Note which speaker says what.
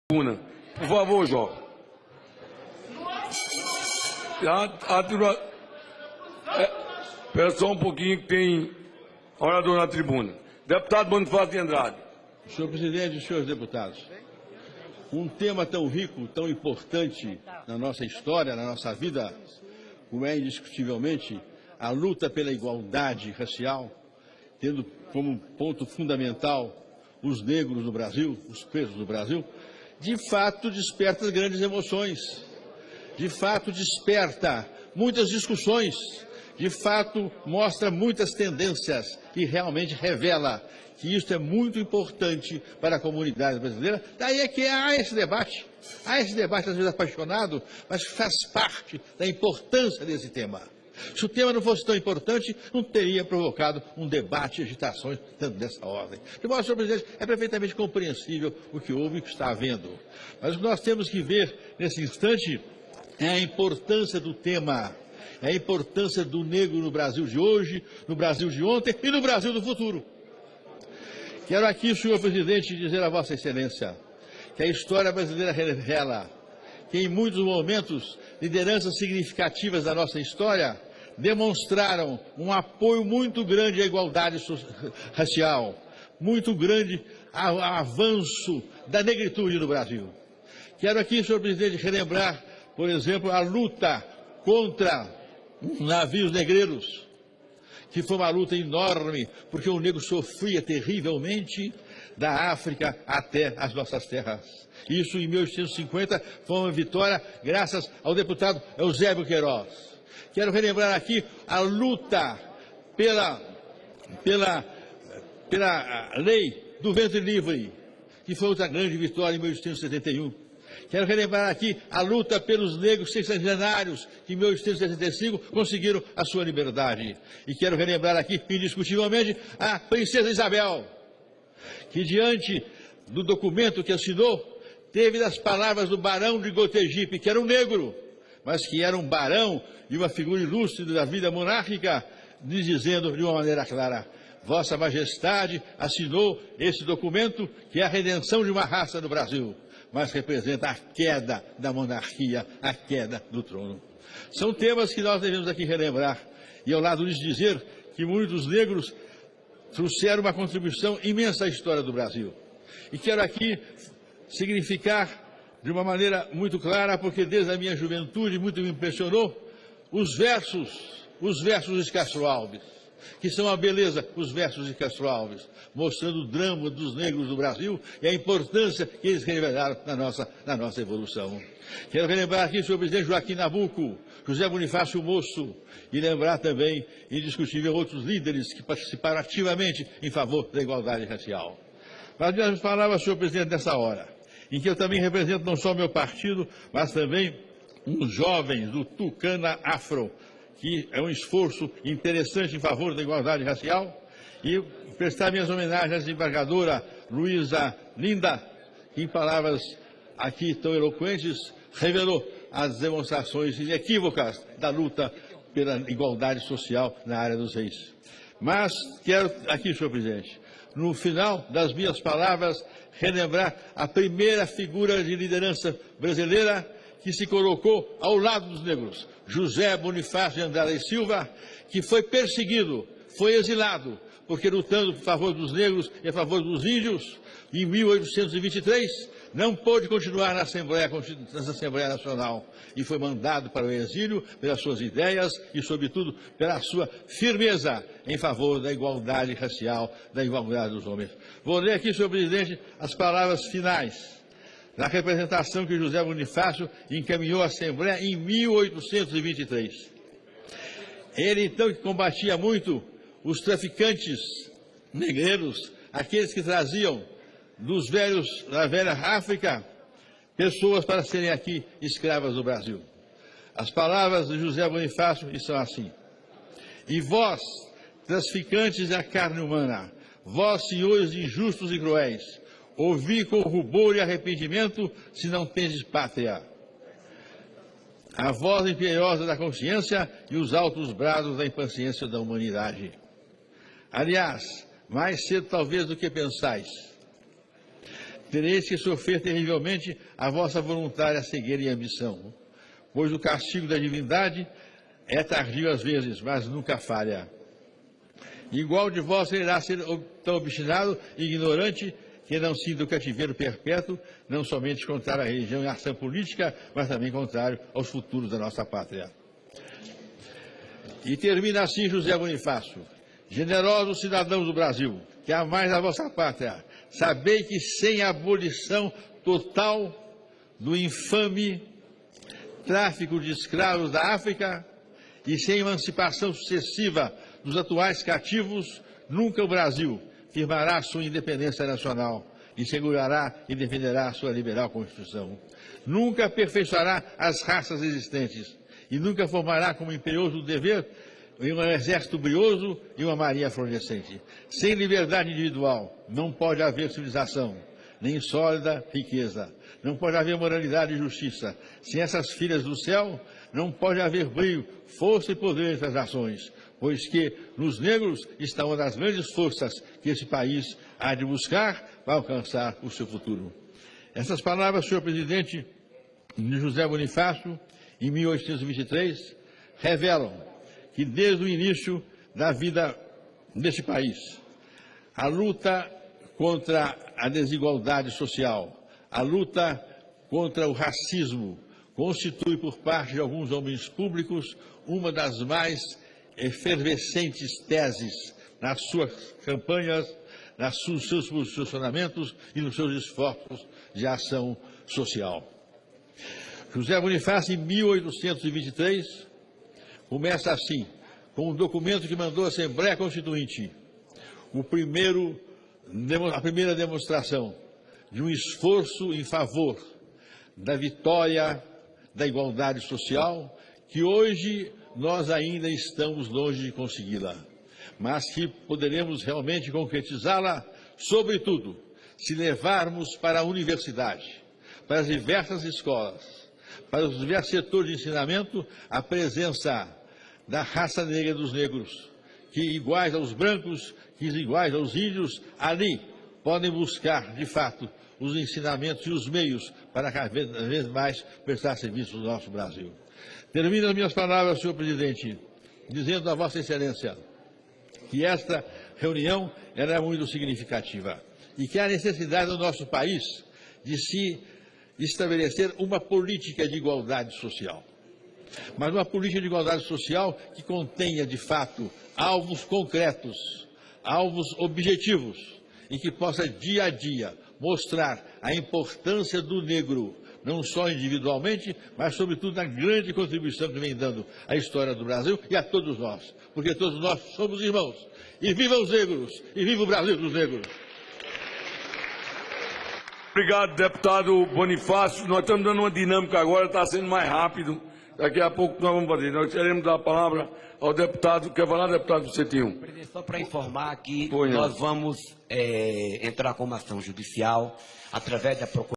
Speaker 1: Por favor, João. Espera só um pouquinho que tem orador na tribuna. Deputado Bonifácio de Andrade.
Speaker 2: Senhor presidente e senhores deputados, um tema tão rico, tão importante na nossa história, na nossa vida, como é indiscutivelmente a luta pela igualdade racial, tendo como ponto fundamental os negros no Brasil, os pretos no Brasil, de fato desperta grandes emoções, de fato desperta muitas discussões, de fato mostra muitas tendências e realmente revela que isso é muito importante para a comunidade brasileira. Daí é que há esse debate às vezes apaixonado, mas faz parte da importância desse tema. Se o tema não fosse tão importante, não teria provocado um debate e agitações tanto dessa ordem. De modo, senhor presidente, é perfeitamente compreensível o que houve e o que está havendo. Mas o que nós temos que ver nesse instante é a importância do tema, é a importância do negro no Brasil de hoje, no Brasil de ontem e no Brasil do futuro. Quero aqui, senhor presidente, dizer a Vossa Excelência que a história brasileira revela que em muitos momentos lideranças significativas da nossa história demonstraram um apoio muito grande à igualdade racial, muito grande ao avanço da negritude no Brasil. Quero aqui, senhor presidente, relembrar, por exemplo, a luta contra navios negreiros, que foi uma luta enorme, porque o negro sofria terrivelmente da África até as nossas terras. Isso em 1850 foi uma vitória graças ao deputado Eusébio Queiroz. Quero relembrar aqui a luta pela lei do ventre livre, que foi outra grande vitória em 1871. Quero relembrar aqui a luta pelos negros sexagenários, que em 1865 conseguiram a sua liberdade. E quero relembrar aqui, indiscutivelmente, a princesa Isabel, que diante do documento que assinou, teve as palavras do barão de Gotegipe, que era um negro, mas que era um barão e uma figura ilustre da vida monárquica, lhes dizendo de uma maneira clara: Vossa Majestade assinou esse documento que é a redenção de uma raça no Brasil, mas representa a queda da monarquia, a queda do trono. São temas que nós devemos aqui relembrar, e ao lado lhes dizer que muitos negros trouxeram uma contribuição imensa à história do Brasil. E quero aqui significar de uma maneira muito clara, porque desde a minha juventude muito me impressionou, os versos de Castro Alves, que são a beleza, os versos de Castro Alves, mostrando o drama dos negros do Brasil e a importância que eles revelaram na nossa evolução. Quero relembrar aqui, senhor presidente, Joaquim Nabuco, José Bonifácio Moço, e lembrar também, indiscutível, outros líderes que participaram ativamente em favor da igualdade racial. Mas nós falava, senhor presidente, nessa hora, em que eu também represento não só o meu partido, mas também uns jovens do Tucana Afro, que é um esforço interessante em favor da igualdade racial, e prestar minhas homenagens à desembargadora Luísa Linda, que em palavras aqui tão eloquentes, revelou as demonstrações inequívocas da luta pela igualdade social na área dos reis. Mas quero aqui, senhor presidente, no final das minhas palavras, relembrar a primeira figura de liderança brasileira que se colocou ao lado dos negros, José Bonifácio de Andrade e Silva, que foi perseguido, foi exilado, porque lutando a favor dos negros e a favor dos índios, em 1823, não pôde continuar na Assembleia Nacional e foi mandado para o exílio pelas suas ideias e, sobretudo, pela sua firmeza em favor da igualdade racial, da igualdade dos homens. Vou ler aqui, senhor presidente, as palavras finais da representação que José Bonifácio encaminhou à Assembleia em 1823. Ele, então, que combatia muito os traficantes negreiros, aqueles que traziam da velha África pessoas para serem aqui escravas do Brasil. As palavras de José Bonifácio são assim: E vós, traficantes da carne humana, vós, senhores injustos e cruéis, ouvi com rubor e arrependimento, se não tendes pátria. A voz imperiosa da consciência e os altos brados da impaciência da humanidade. Aliás, mais cedo talvez do que pensais, tereis que sofrer terrivelmente a vossa voluntária cegueira e ambição, pois o castigo da divindade é tardio às vezes, mas nunca falha. Igual de vós irá ser tão obstinado e ignorante que não sinta o cativeiro perpétuo, não somente contrário à religião e à ação política, mas também contrário aos futuros da nossa pátria. E termina assim José Bonifácio: generosos cidadãos do Brasil, que amais a vossa pátria, sabei que sem a abolição total do infame tráfico de escravos da África e sem emancipação sucessiva dos atuais cativos, nunca o Brasil firmará sua independência nacional e segurará e defenderá sua liberal Constituição. Nunca aperfeiçoará as raças existentes e nunca formará como imperioso dever um exército brioso e uma marinha florescente. Sem liberdade individual não pode haver civilização, nem sólida riqueza. Não pode haver moralidade e justiça. Sem essas filhas do céu, não pode haver brilho, força e poder entre as nações, pois que nos negros está uma das grandes forças que esse país há de buscar para alcançar o seu futuro. Essas palavras, senhor presidente, de José Bonifácio, em 1823, revelam que desde o início da vida deste país, a luta contra a desigualdade social, a luta contra o racismo, constitui por parte de alguns homens públicos uma das mais efervescentes teses nas suas campanhas, nos seus posicionamentos e nos seus esforços de ação social. José Bonifácio, em 1823, começa assim, com um documento que mandou à Assembleia Constituinte, a primeira demonstração de um esforço em favor da vitória da igualdade social, que hoje nós ainda estamos longe de consegui-la, mas que poderemos realmente concretizá-la, sobretudo, se levarmos para a universidade, para as diversas escolas, para os diversos setores de ensinamento, a presença da raça negra dos negros, que iguais aos brancos, que iguais aos índios, ali podem buscar, de fato, os ensinamentos e os meios para cada vez mais prestar serviço no nosso Brasil. Termino as minhas palavras, senhor presidente, dizendo a Vossa Excelência que esta reunião era muito significativa e que há necessidade no nosso país de se estabelecer uma política de igualdade social. Mas uma política de igualdade social que contenha, de fato, alvos concretos, alvos objetivos e que possa, dia a dia, mostrar a importância do negro, não só individualmente, mas, sobretudo, na grande contribuição que vem dando à história do Brasil e a todos nós, porque todos nós somos irmãos. E viva os negros! E viva o Brasil dos negros!
Speaker 1: Obrigado, deputado Bonifácio. Nós estamos dando uma dinâmica agora, está sendo mais rápido. Daqui a pouco nós vamos fazer. Nós queremos dar a palavra ao deputado. Quer falar, deputado Cetinho?
Speaker 3: Presidente, só para informar que nós vamos entrar com uma ação judicial através da Procuradoria.